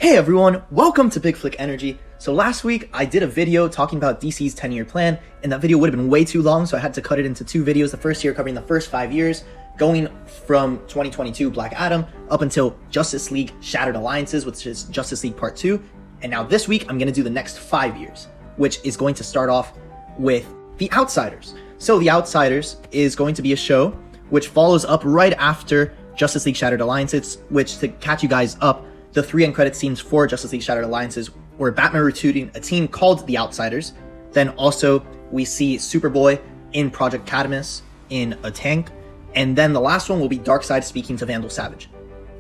Hey everyone, welcome to Big Flick Energy. So last week I did a video talking about DC's 10-year plan, and that video would have been way too long, so I had to cut it into two videos. The first year covering the first 5 years, going from 2022 Black Adam up until Justice League Shattered Alliances, which is Justice League Part 2. And now this week I'm going to do the next 5 years, which is going to start off with The Outsiders. So The Outsiders is going to be a show which follows up right after Justice League Shattered Alliances, which, to catch you guys up, the 3 end credit scenes for Justice League Shattered Alliances were Batman recruiting a team called The Outsiders. Then also we see Superboy in Project Catamus in a tank. And then the last one will be Darkseid speaking to Vandal Savage.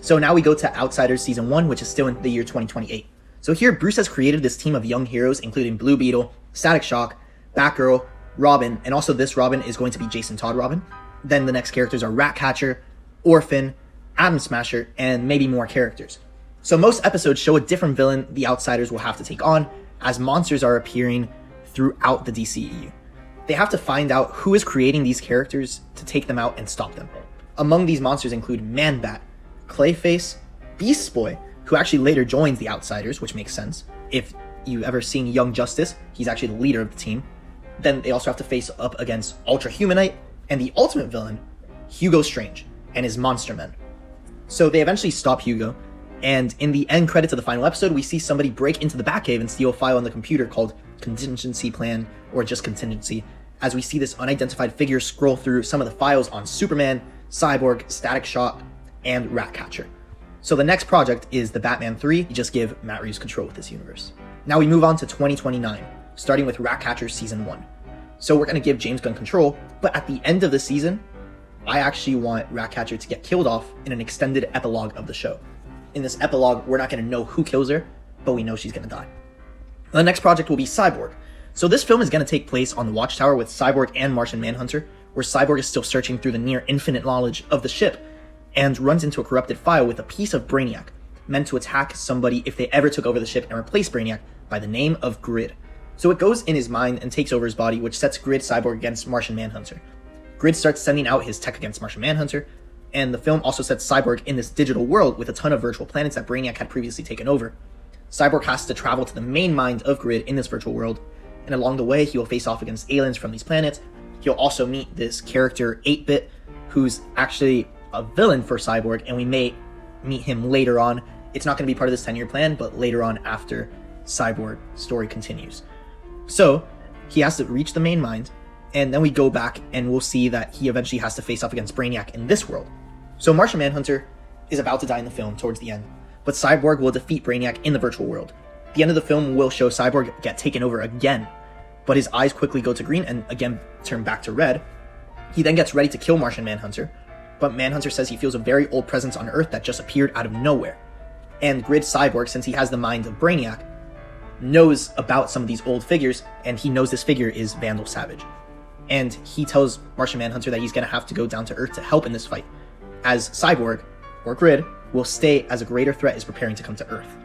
So now we go to Outsiders Season 1, which is still in the year 2028. So here Bruce has created this team of young heroes, including Blue Beetle, Static Shock, Batgirl, Robin, and also this Robin is going to be Jason Todd Robin. Then the next characters are Ratcatcher, Orphan, Atom Smasher, and maybe more characters. So most episodes show a different villain the Outsiders will have to take on, as monsters are appearing throughout the DCEU. They have to find out who is creating these characters to take them out and stop them. Among these monsters include Man-Bat, Clayface, Beast Boy, who actually later joins the Outsiders, which makes sense. If you've ever seen Young Justice, he's actually the leader of the team. Then they also have to face up against Ultra Humanite, and the ultimate villain, Hugo Strange, and his Monster Men. So they eventually stop Hugo, and in the end credits of the final episode, we see somebody break into the Batcave and steal a file on the computer called Contingency Plan, or just Contingency, as we see this unidentified figure scroll through some of the files on Superman, Cyborg, Static Shock, and Ratcatcher. So the next project is the Batman 3, you just give Matt Reeves control with this universe. Now we move on to 2029, starting with Ratcatcher Season 1. So we're going to give James Gunn control, but at the end of the season, I actually want Ratcatcher to get killed off in an extended epilogue of the show. In this epilogue, we're not going to know who kills her, but we know she's going to die. The next project will be Cyborg. So this film is going to take place on the Watchtower with Cyborg and Martian Manhunter, where Cyborg is still searching through the near infinite knowledge of the ship, and runs into a corrupted file with a piece of Brainiac, meant to attack somebody if they ever took over the ship and replaced Brainiac, by the name of Grid. So it goes in his mind and takes over his body, which sets Grid Cyborg against Martian Manhunter. Grid starts sending out his tech against Martian Manhunter, and the film also sets Cyborg in this digital world with a ton of virtual planets that Brainiac had previously taken over. Cyborg has to travel to the main mind of Grid in this virtual world, and along the way he will face off against aliens from these planets. He'll also meet this character 8-Bit, who's actually a villain for Cyborg, and we may meet him later on. It's not going to be part of this 10-year plan, but later on after Cyborg's story continues. So he has to reach the main mind, and then we go back and we'll see that he eventually has to face off against Brainiac in this world. So Martian Manhunter is about to die in the film towards the end, but Cyborg will defeat Brainiac in the virtual world. The end of the film will show Cyborg get taken over again, but his eyes quickly go to green and again turn back to red. He then gets ready to kill Martian Manhunter, but Manhunter says he feels a very old presence on Earth that just appeared out of nowhere. And Grid Cyborg, since he has the mind of Brainiac, knows about some of these old figures, and he knows this figure is Vandal Savage. And he tells Martian Manhunter that he's going to have to go down to Earth to help in this fight, as Cyborg, or Grid, will stay as a greater threat is preparing to come to Earth.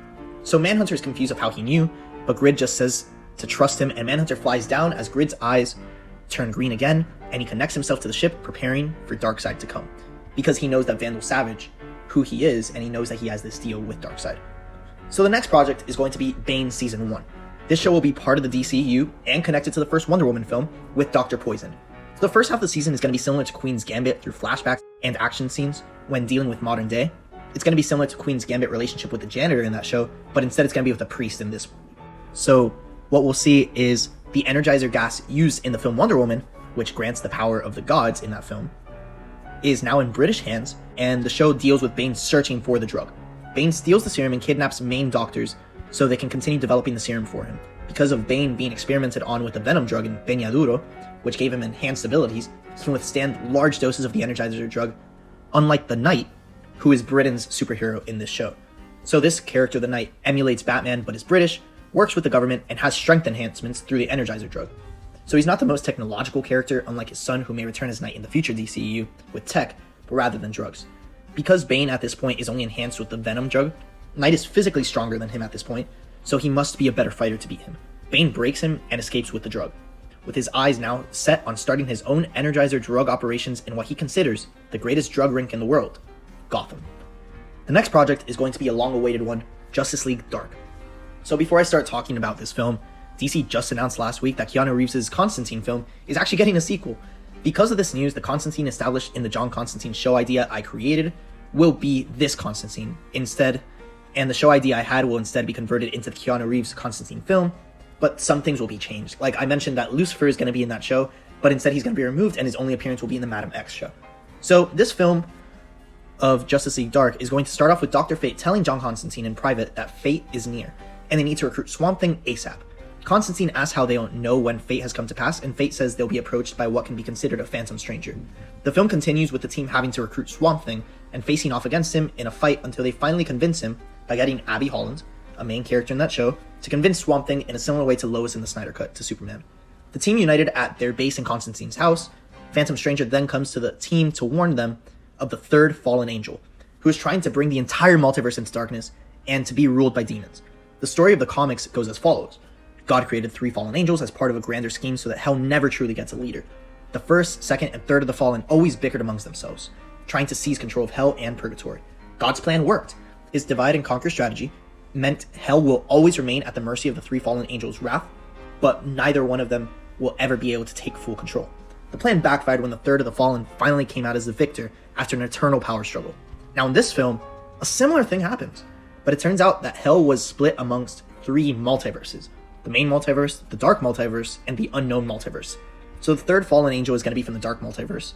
So Manhunter is confused of how he knew, but Grid just says to trust him, and Manhunter flies down as Grid's eyes turn green again, and he connects himself to the ship, preparing for Darkseid to come, because he knows that Vandal Savage, who he is, and he knows that he has this deal with Darkseid. So the next project is going to be Bane Season 1. This show will be part of the DCEU and connected to the first Wonder Woman film with Dr. Poison. So the first half of the season is going to be similar to Queen's Gambit through flashbacks and action scenes when dealing with modern day. It's going to be similar to Queen's Gambit relationship with the janitor in that show, but instead it's going to be with a priest in this one. So what we'll see is the Energizer gas used in the film Wonder Woman, which grants the power of the gods in that film, is now in British hands, and the show deals with Bane searching for the drug. Bane steals the serum and kidnaps main doctors so they can continue developing the serum for him. Because of Bane being experimented on with the venom drug in Peñaduro, which gave him enhanced abilities, he can withstand large doses of the Energizer drug, unlike the Knight, who is Britain's superhero in this show. So this character, the Knight, emulates Batman but is British, works with the government, and has strength enhancements through the Energizer drug. So he's not the most technological character, unlike his son, who may return as Knight in the future DCEU with tech, but rather than drugs. Because Bane at this point is only enhanced with the venom drug, Knight is physically stronger than him at this point, so he must be a better fighter to beat him. Bane breaks him and escapes with the drug, with his eyes now set on starting his own Energizer drug operations in what he considers the greatest drug ring in the world, Gotham. The next project is going to be a long-awaited one, Justice League Dark. So before I start talking about this film, DC just announced last week that Keanu Reeves' Constantine film is actually getting a sequel. Because of this news, the Constantine established in the John Constantine show idea I created will be this Constantine instead, and the show idea I had will instead be converted into the Keanu Reeves Constantine film, but some things will be changed. Like I mentioned that Lucifer is going to be in that show, but instead he's going to be removed and his only appearance will be in the Madam X show. So this film of Justice League Dark is going to start off with Dr. Fate telling John Constantine in private that Fate is near, and they need to recruit Swamp Thing ASAP. Constantine asks how they don't know when Fate has come to pass, and Fate says they'll be approached by what can be considered a phantom stranger. The film continues with the team having to recruit Swamp Thing and facing off against him in a fight until they finally convince him by getting Abby Holland, a main character in that show, to convince Swamp Thing in a similar way to Lois in the Snyder Cut to Superman. The team united at their base in Constantine's house. Phantom Stranger then comes to the team to warn them of the third fallen angel, who is trying to bring the entire multiverse into darkness and to be ruled by demons. The story of the comics goes as follows. God created 3 fallen angels as part of a grander scheme so that hell never truly gets a leader. The first, second, and third of the fallen always bickered amongst themselves, trying to seize control of hell and purgatory. God's plan worked. His divide and conquer strategy meant hell will always remain at the mercy of the 3 fallen angels' wrath, but neither one of them will ever be able to take full control. The plan backfired when the third of the fallen finally came out as the victor after an eternal power struggle. Now in this film, a similar thing happens, but it turns out that hell was split amongst 3 multiverses. The main multiverse, the dark multiverse, and the unknown multiverse. So the third fallen angel is going to be from the dark multiverse.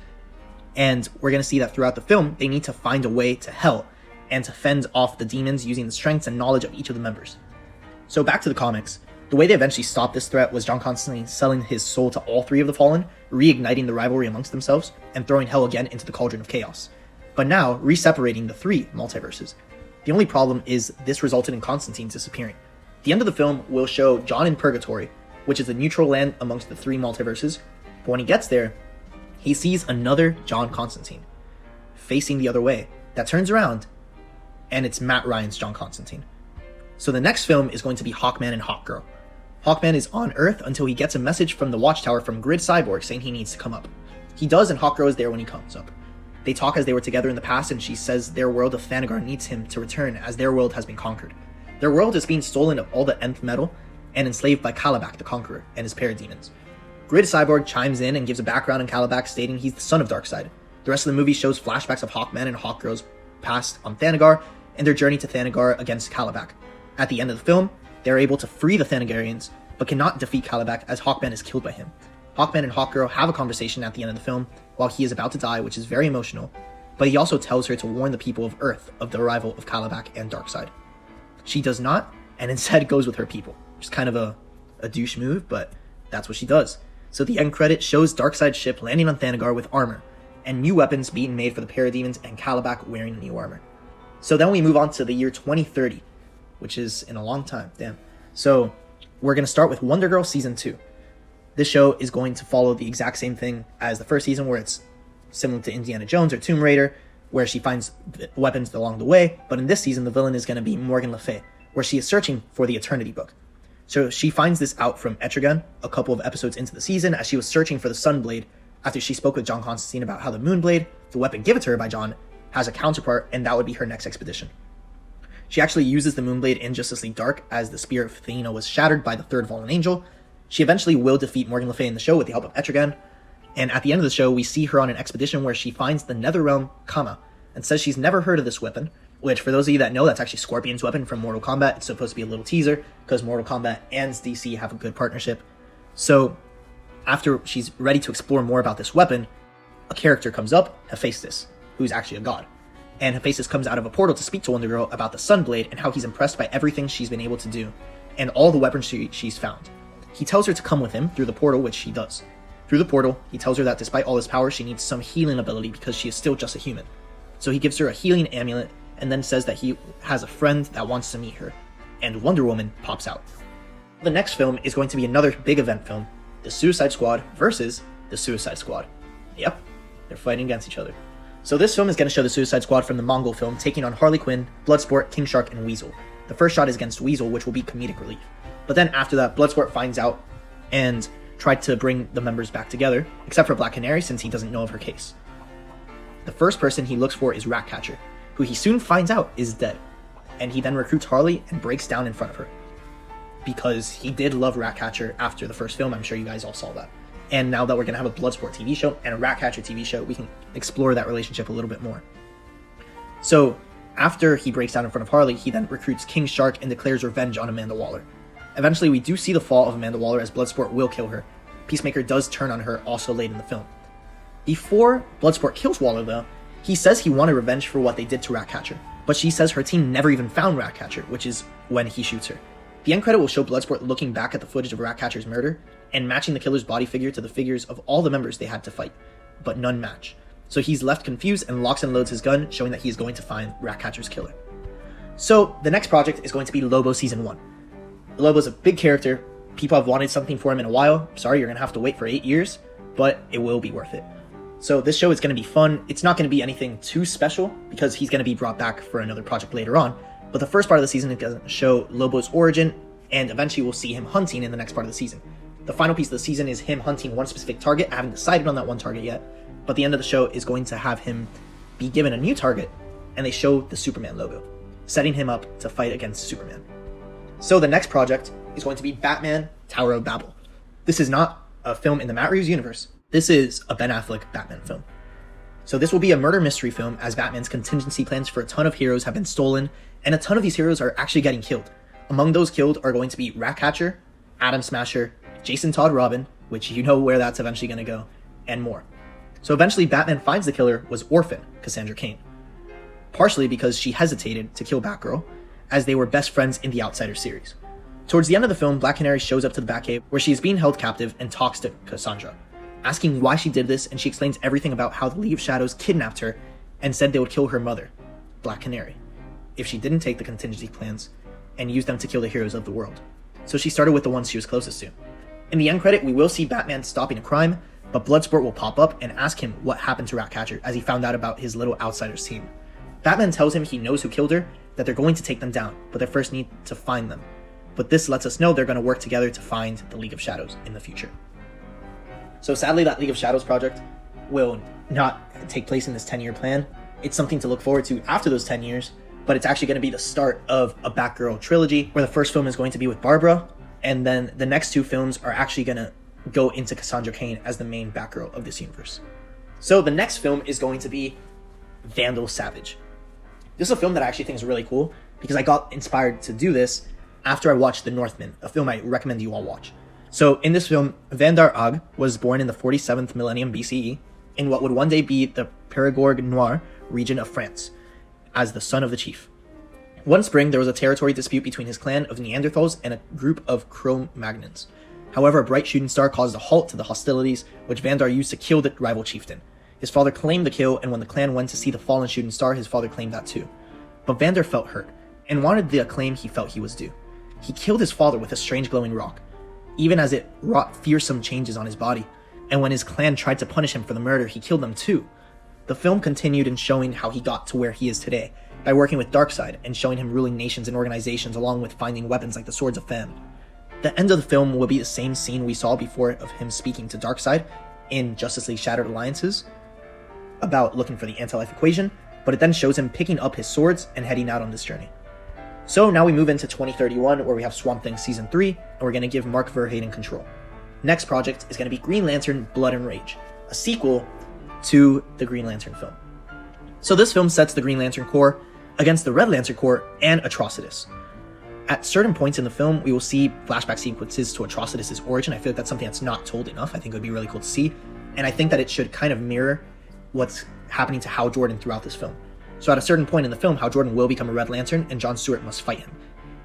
And we're going to see that throughout the film, they need to find a way to hell and to fend off the demons using the strengths and knowledge of each of the members. So back to the comics. The way they eventually stopped this threat was John Constantine selling his soul to all 3 of the fallen, reigniting the rivalry amongst themselves, and throwing hell again into the cauldron of chaos. But now, re-separating the 3 multiverses. The only problem is this resulted in Constantine disappearing. The end of the film will show John in Purgatory, which is a neutral land amongst the 3 multiverses, but when he gets there, he sees another John Constantine, facing the other way, that turns around, and it's Matt Ryan's John Constantine. So the next film is going to be Hawkman and Hawkgirl. Hawkman is on Earth until he gets a message from the Watchtower from Grid Cyborg saying he needs to come up. He does, and Hawkgirl is there when he comes up. They talk as they were together in the past, and she says their world of Thanagar needs him to return as their world has been conquered. Their world is being stolen of all the nth metal and enslaved by Kalibak the Conqueror and his parademons. Grid Cyborg chimes in and gives a background on Kalibak, stating he's the son of Darkseid. The rest of the movie shows flashbacks of Hawkman and Hawkgirl's past on Thanagar and their journey to Thanagar against Kalibak. At the end of the film, they are able to free the Thanagarians, but cannot defeat Kalibak as Hawkman is killed by him. Hawkman and Hawkgirl have a conversation at the end of the film while he is about to die, which is very emotional, but he also tells her to warn the people of Earth of the arrival of Kalibak and Darkseid. She does not, and instead goes with her people, which is kind of a douche move, but that's what she does. So the end credit shows Darkseid's ship landing on Thanagar with armor, and new weapons being made for the parademons and Kalibak wearing new armor. So then we move on to the year 2030, which is in a long time, damn. So we're going to start with Wonder Girl Season 2. This show is going to follow the exact same thing as the first season, where it's similar to Indiana Jones or Tomb Raider, where she finds weapons along the way, but in this season, the villain is going to be Morgan Le Fay, where she is searching for the Eternity Book. So she finds this out from Etrigan a couple of episodes into the season as she was searching for the Sunblade after she spoke with John Constantine about how the Moonblade, the weapon given to her by John, has a counterpart, and that would be her next expedition. She actually uses the Moonblade in Justice League Dark as the spear of Athena was shattered by the third fallen angel. She eventually will defeat Morgan Le Fay in the show with the help of Etrigan, and at the end of the show, we see her on an expedition where she finds the Netherrealm Kama, and says she's never heard of this weapon, which for those of you that know, that's actually Scorpion's weapon from Mortal Kombat. It's supposed to be a little teaser, because Mortal Kombat and DC have a good partnership. So, after she's ready to explore more about this weapon, a character comes up, Hephaestus, who's actually a god. And Hephaestus comes out of a portal to speak to Wonder Girl about the Sunblade and how he's impressed by everything she's been able to do, and all the weapons she's found. He tells her to come with him through the portal, which she does. Through the portal, he tells her that despite all his power, she needs some healing ability because she is still just a human. So he gives her a healing amulet, and then says that he has a friend that wants to meet her, and Wonder Woman pops out. The next film is going to be another big event film, the Suicide Squad versus the Suicide Squad. Yep, they're fighting against each other. So this film is going to show the Suicide Squad from the Mongol film taking on Harley Quinn, Bloodsport, King Shark, and Weasel. The first shot is against Weasel, which will be comedic relief. But then after that, Bloodsport finds out and tried to bring the members back together, except for Black Canary since he doesn't know of her case. The first person he looks for is Ratcatcher, who he soon finds out is dead. and he then recruits Harley and breaks down in front of her. Because he did love Ratcatcher after the first film, I'm sure you guys all saw that. And now that we're going to have a Bloodsport TV show and a Ratcatcher TV show, we can explore that relationship a little bit more. So, after he breaks down in front of Harley, he then recruits King Shark and declares revenge on Amanda Waller. Eventually, we do see the fall of Amanda Waller as Bloodsport will kill her. Peacemaker does turn on her also late in the film. Before Bloodsport kills Waller, though, he says he wanted revenge for what they did to Ratcatcher, but she says her team never even found Ratcatcher, which is when he shoots her. The end credit will show Bloodsport looking back at the footage of Ratcatcher's murder and matching the killer's body figure to the figures of all the members they had to fight, but none match. So he's left confused and locks and loads his gun, showing that he is going to find Ratcatcher's killer. So the next project is going to be Lobo Season 1. Lobo's a big character. People have wanted something for him in a while. Sorry, you're going to have to wait for 8 years, but it will be worth it. So this show is going to be fun. It's not going to be anything too special because he's going to be brought back for another project later on. But the first part of the season is going to show Lobo's origin, and eventually we'll see him hunting in the next part of the season. The final piece of the season is him hunting one specific target. I haven't decided on that one target yet, but the end of the show is going to have him be given a new target, and they show the Superman logo, setting him up to fight against Superman. So the next project is going to be Batman Tower of Babel. This is not a film in the Matt Reeves universe. This is a Ben Affleck Batman film. So this will be a murder mystery film as Batman's contingency plans for a ton of heroes have been stolen, and a ton of these heroes are actually getting killed. Among those killed are going to be Ratcatcher, Atom Smasher, Jason Todd Robin, which you know where that's eventually going to go, and more. So eventually Batman finds the killer was Orphan, Cassandra Cain. Partially because she hesitated to kill Batgirl, as they were best friends in the Outsider series. Towards the end of the film, Black Canary shows up to the Batcave where she is being held captive and talks to Cassandra, asking why she did this, and she explains everything about how the League of Shadows kidnapped her and said they would kill her mother, Black Canary, if she didn't take the contingency plans and use them to kill the heroes of the world. So she started with the ones she was closest to. In the end credit, we will see Batman stopping a crime, but Bloodsport will pop up and ask him what happened to Ratcatcher as he found out about his little Outsiders team. Batman tells him he knows who killed her, that they're going to take them down, but they first need to find them. But this lets us know they're going to work together to find the League of Shadows in the future. So sadly, that League of Shadows project will not take place in this 10-year plan. It's something to look forward to after those 10 years, but it's actually going to be the start of a Batgirl trilogy, where the first film is going to be with Barbara, and then the next two films are actually going to go into Cassandra Cain as the main Batgirl of this universe. So the next film is going to be Vandal Savage. This is a film that I actually think is really cool, because I got inspired to do this after I watched The Northman, a film I recommend you all watch. So in this film, Vandar Ag was born in the 47th millennium BCE in what would one day be the Périgord Noir region of France, as the son of the chief. One spring, there was a territory dispute between his clan of Neanderthals and a group of Cro-Magnons. However, a bright shooting star caused a halt to the hostilities, which Vandar used to kill the rival chieftain. His father claimed the kill, and when the clan went to see the fallen shooting star, his father claimed that too. But Vandar felt hurt, and wanted the acclaim he felt he was due. He killed his father with a strange glowing rock, even as it wrought fearsome changes on his body, and when his clan tried to punish him for the murder, he killed them too. The film continued in showing how he got to where he is today, by working with Darkseid and showing him ruling nations and organizations along with finding weapons like the Swords of Famine. The end of the film will be the same scene we saw before of him speaking to Darkseid in Justice League Shattered Alliances about looking for the anti-life equation, but it then shows him picking up his swords and heading out on this journey. So now we move into 2031, where we have Swamp Thing Season 3, and we're going to give Mark Verheiden control. Next project is going to be Green Lantern Blood and Rage, a sequel to the Green Lantern film. So this film sets the Green Lantern Corps against the Red Lantern Corps and Atrocitus. At certain points in the film, we will see flashback sequences to Atrocitus' origin. I feel like that's something that's not told enough. I think it would be really cool to see, and I think that it should kind of mirror what's happening to Hal Jordan throughout this film. So at a certain point in the film, Hal Jordan will become a Red Lantern, and John Stewart must fight him.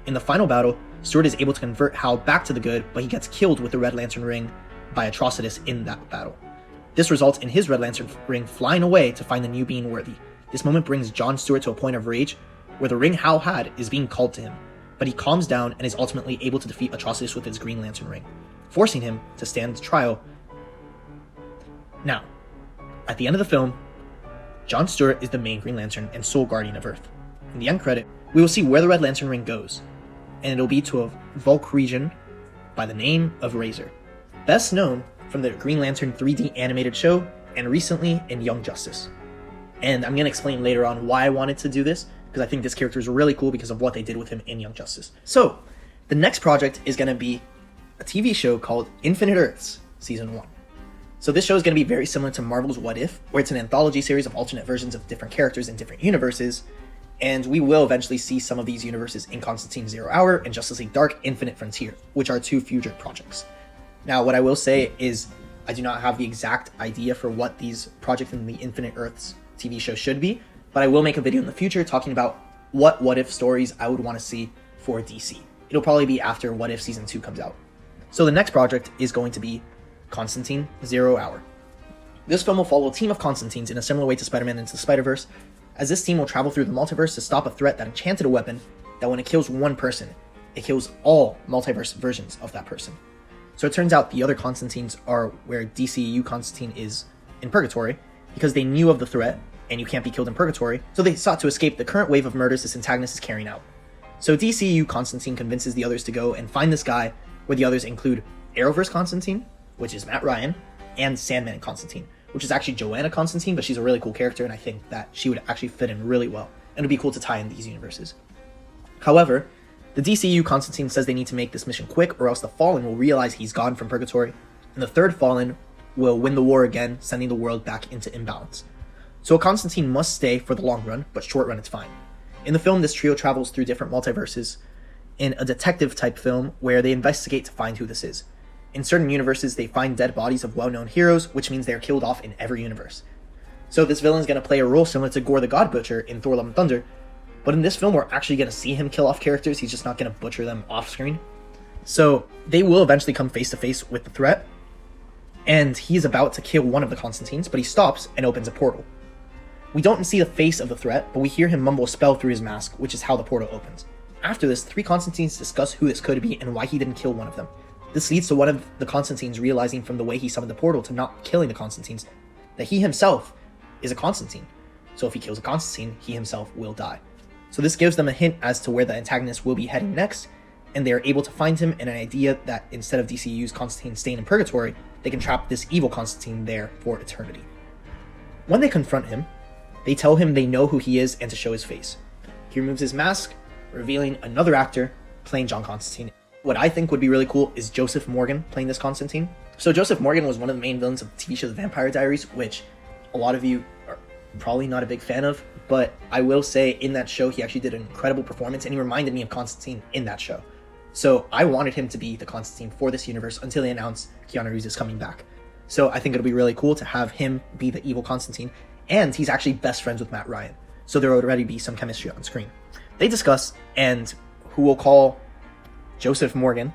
In the final battle, Stewart is able to convert Hal back to the good, but he gets killed with the Red Lantern ring by Atrocitus in that battle. This results in his Red Lantern ring flying away to find the new being worthy. This moment brings John Stewart to a point of rage, where the ring Hal had is being called to him, but he calms down and is ultimately able to defeat Atrocitus with his Green Lantern ring, forcing him to stand trial. Now, at the end of the film, John Stewart is the main Green Lantern and sole guardian of Earth. In the end credit, we will see where the Red Lantern ring goes, and it'll be to a Volk region by the name of Razer, best known from the Green Lantern 3D animated show and recently in Young Justice. And I'm going to explain later on why I wanted to do this, because I think this character is really cool because of what they did with him in Young Justice. So, the next project is going to be a TV show called Infinite Earths Season 1. So this show is going to be very similar to Marvel's What If, where it's an anthology series of alternate versions of different characters in different universes, and we will eventually see some of these universes in Constantine Zero Hour and Justice League Dark Infinite Frontier, which are two future projects. Now, what I will say is I do not have the exact idea for what these projects in the Infinite Earths TV show should be, but I will make a video in the future talking about what if stories I would want to see for DC. It'll probably be after What If Season 2 comes out. So the next project is going to be Constantine Zero Hour. This film will follow a team of Constantines in a similar way to Spider-Man Into the Spider-Verse, as this team will travel through the multiverse to stop a threat that enchanted a weapon that when it kills one person, it kills all multiverse versions of that person. So it turns out the other Constantines are where dceu Constantine is in Purgatory, because they knew of the threat, and you can't be killed in Purgatory, so they sought to escape the current wave of murders this antagonist is carrying out. So dceu Constantine convinces the others to go and find this guy, where the others include Arrowverse Constantine, which is Matt Ryan, and Sandman Constantine, which is actually Joanna Constantine, but she's a really cool character, and I think that she would actually fit in really well, and it would be cool to tie in these universes. However, the dceu Constantine says they need to make this mission quick, or else the Fallen will realize he's gone from Purgatory, and the third Fallen will win the war again, sending the world back into imbalance. So Constantine must stay for the long run, but short run it's fine. In the film, this trio travels through different multiverses in a detective-type film where they investigate to find who this is. In certain universes, they find dead bodies of well-known heroes, which means they're killed off in every universe. So this villain is going to play a role similar to Gore the God Butcher in Thor Love and Thunder, but in this film, we're actually going to see him kill off characters, he's just not going to butcher them off-screen. So they will eventually come face-to-face with the threat, and he's about to kill one of the Constantines, but he stops and opens a portal. We don't see the face of the threat, but we hear him mumble a spell through his mask, which is how the portal opens. After this, three Constantines discuss who this could be and why he didn't kill one of them. This leads to one of the Constantines realizing from the way he summoned the portal to not killing the Constantines, that he himself is a Constantine. So if he kills a Constantine, he himself will die. So this gives them a hint as to where the antagonist will be heading next, and they are able to find him, and an idea that instead of DCU's Constantine staying in Purgatory, they can trap this evil Constantine there for eternity. When they confront him, they tell him they know who he is and to show his face. He removes his mask, revealing another actor playing John Constantine. What I think would be really cool is Joseph Morgan playing this Constantine. So Joseph Morgan was one of the main villains of the TV show The Vampire Diaries, which a lot of you are probably not a big fan of, but I will say in that show he actually did an incredible performance, and he reminded me of Constantine in that show. So I wanted him to be the Constantine for this universe until they announced Keanu Reeves is coming back. So I think it'll be really cool to have him be the evil Constantine, and he's actually best friends with Matt Ryan, so there would already be some chemistry on screen. They discuss, and who will call Joseph Morgan,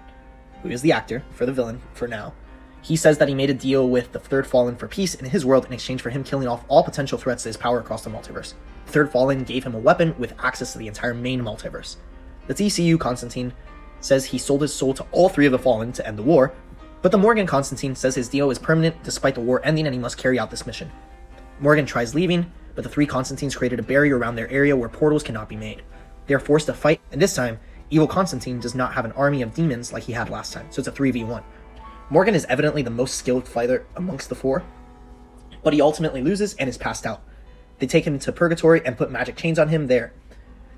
who is the actor for the villain for now, he says that he made a deal with the Third Fallen for peace in his world in exchange for him killing off all potential threats to his power across the multiverse. The Third Fallen gave him a weapon with access to the entire main multiverse. The DCU Constantine says he sold his soul to all three of the Fallen to end the war, but the Morgan Constantine says his deal is permanent despite the war ending and he must carry out this mission. Morgan tries leaving, but the three Constantines created a barrier around their area where portals cannot be made. They are forced to fight, and this time, evil Constantine does not have an army of demons like he had last time, so it's a 3v1. Morgan is evidently the most skilled fighter amongst the four, but he ultimately loses and is passed out. They take him to Purgatory and put magic chains on him there.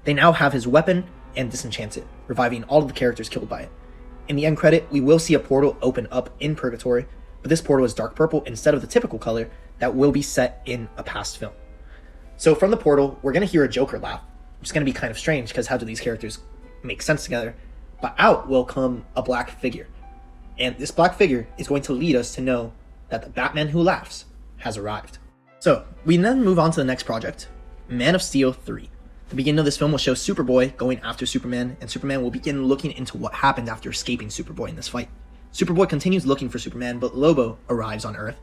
They now have his weapon and disenchant it, reviving all of the characters killed by it. In the end credit, we will see a portal open up in Purgatory, but this portal is dark purple instead of the typical color that will be set in a past film. So from the portal, we're going to hear a Joker laugh, which is going to be kind of strange because how do these characters make sense together? But out will come a black figure. And this black figure is going to lead us to know that the Batman who laughs has arrived. So we then move on to the next project, Man of Steel 3. The beginning of this film will show Superboy going after Superman, and Superman will begin looking into what happened after escaping Superboy in this fight. Superboy continues looking for Superman, but Lobo arrives on Earth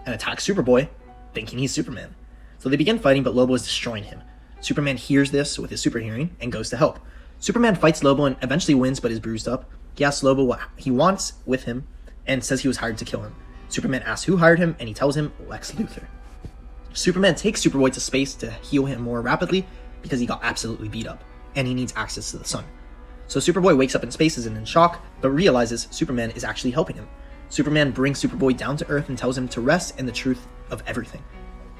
and attacks Superboy, thinking he's Superman. So they begin fighting, but Lobo is destroying him. Superman hears this with his super hearing and goes to help. Superman fights Lobo and eventually wins, but is bruised up. He asks Lobo what he wants with him and says he was hired to kill him. Superman asks who hired him, and he tells him Lex Luthor. Superman takes Superboy to space to heal him more rapidly because he got absolutely beat up, and he needs access to the sun. So Superboy wakes up in space and is in shock, but realizes Superman is actually helping him. Superman brings Superboy down to Earth and tells him to rest in the truth of everything.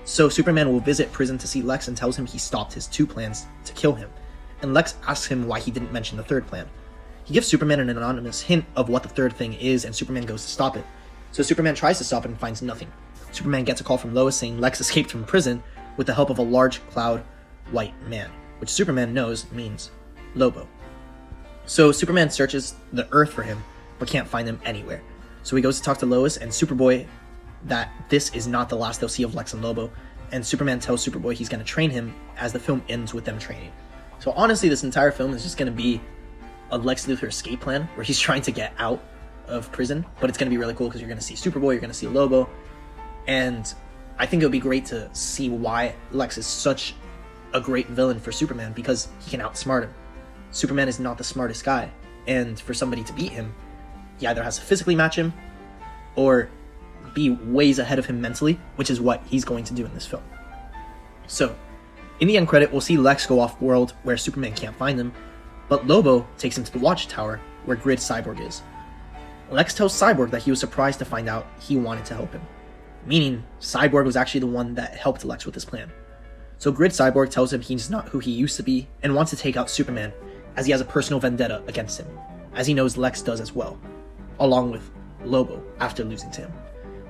So Superman will visit prison to see Lex and tells him he stopped his 2 plans to kill him. And Lex asks him why he didn't mention the 3rd plan. He gives Superman an anonymous hint of what the 3rd thing is, and Superman goes to stop it. So Superman tries to stop it and finds nothing. Superman gets a call from Lois saying Lex escaped from prison with the help of a large cloud white man, which Superman knows means Lobo. So Superman searches the Earth for him, but can't find him anywhere. So he goes to talk to Lois and Superboy that this is not the last they'll see of Lex and Lobo, and Superman tells Superboy he's going to train him as the film ends with them training. So honestly, this entire film is just going to be a Lex Luthor escape plan where he's trying to get out of prison, but it's going to be really cool because you're going to see Superboy, you're going to see Lobo, and I think it would be great to see why Lex is such a great villain for Superman, because he can outsmart him. Superman is not the smartest guy, and for somebody to beat him, he either has to physically match him or be ways ahead of him mentally, which is what he's going to do in this film. So, in the end credit, we'll see Lex go off-world where Superman can't find him, but Lobo takes him to the Watchtower where Grid Cyborg is. Lex tells Cyborg that he was surprised to find out he wanted to help him, meaning Cyborg was actually the one that helped Lex with his plan. So Grid Cyborg tells him he's not who he used to be and wants to take out Superman as he has a personal vendetta against him, as he knows Lex does as well, along with Lobo after losing to him.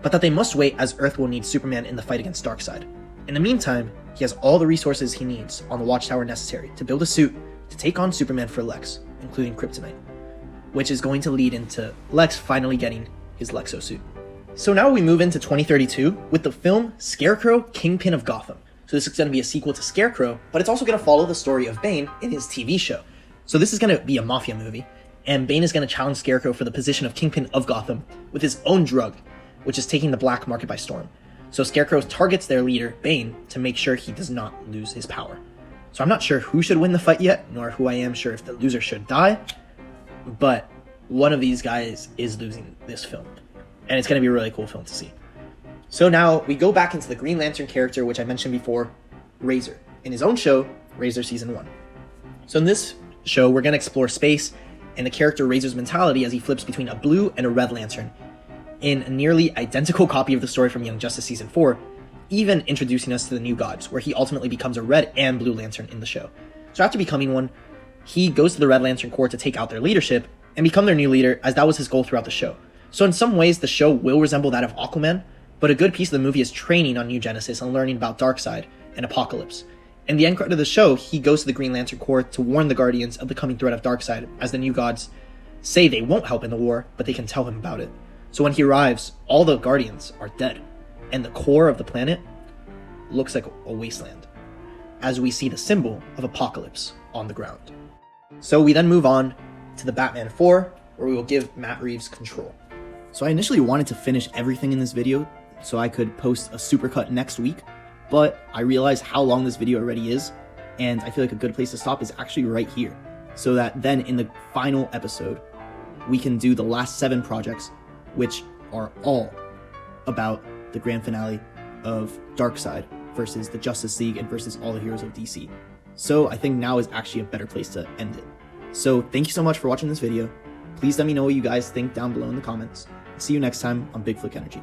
But that they must wait as Earth will need Superman in the fight against Darkseid. In the meantime, he has all the resources he needs on the Watchtower necessary to build a suit to take on Superman for Lex, including kryptonite, which is going to lead into Lex finally getting his Lexo suit. So now we move into 2032 with the film Scarecrow, Kingpin of Gotham. So this is going to be a sequel to Scarecrow, but it's also going to follow the story of Bane in his TV show. So this is going to be a mafia movie, and Bane is going to challenge Scarecrow for the position of Kingpin of Gotham with his own drug, which is taking the black market by storm. So Scarecrow targets their leader, Bane, to make sure he does not lose his power. So I'm not sure who should win the fight yet, nor who I am sure if the loser should die, but one of these guys is losing this film, and it's going to be a really cool film to see. So now we go back into the Green Lantern character, which I mentioned before, Razer, in his own show, Razer Season 1. So in this show, we're going to explore space and the character Razer's mentality as he flips between a blue and a red lantern in a nearly identical copy of the story from Young Justice Season 4, even introducing us to the New Gods, where he ultimately becomes a red and blue lantern in the show. So after becoming one, he goes to the Red Lantern Corps to take out their leadership and become their new leader, as that was his goal throughout the show. So in some ways, the show will resemble that of Aquaman, but a good piece of the movie is training on New Genesis and learning about Darkseid and Apocalypse. In the end credit of the show, he goes to the Green Lantern Corps to warn the Guardians of the coming threat of Darkseid, as the New Gods say they won't help in the war, but they can tell him about it. So when he arrives, all the Guardians are dead, and the core of the planet looks like a wasteland, as we see the symbol of Apocalypse on the ground. So we then move on to the Batman 4, where we will give Matt Reeves control. So I initially wanted to finish everything in this video so I could post a supercut next week, but I realized how long this video already is, and I feel like a good place to stop is actually right here, so that then in the final episode, we can do the last 7 projects, which are all about the grand finale of Darkseid versus the Justice League and versus all the heroes of DC. So I think now is actually a better place to end it. So thank you so much for watching this video. Please let me know what you guys think down below in the comments. See you next time on Big Flick Energy.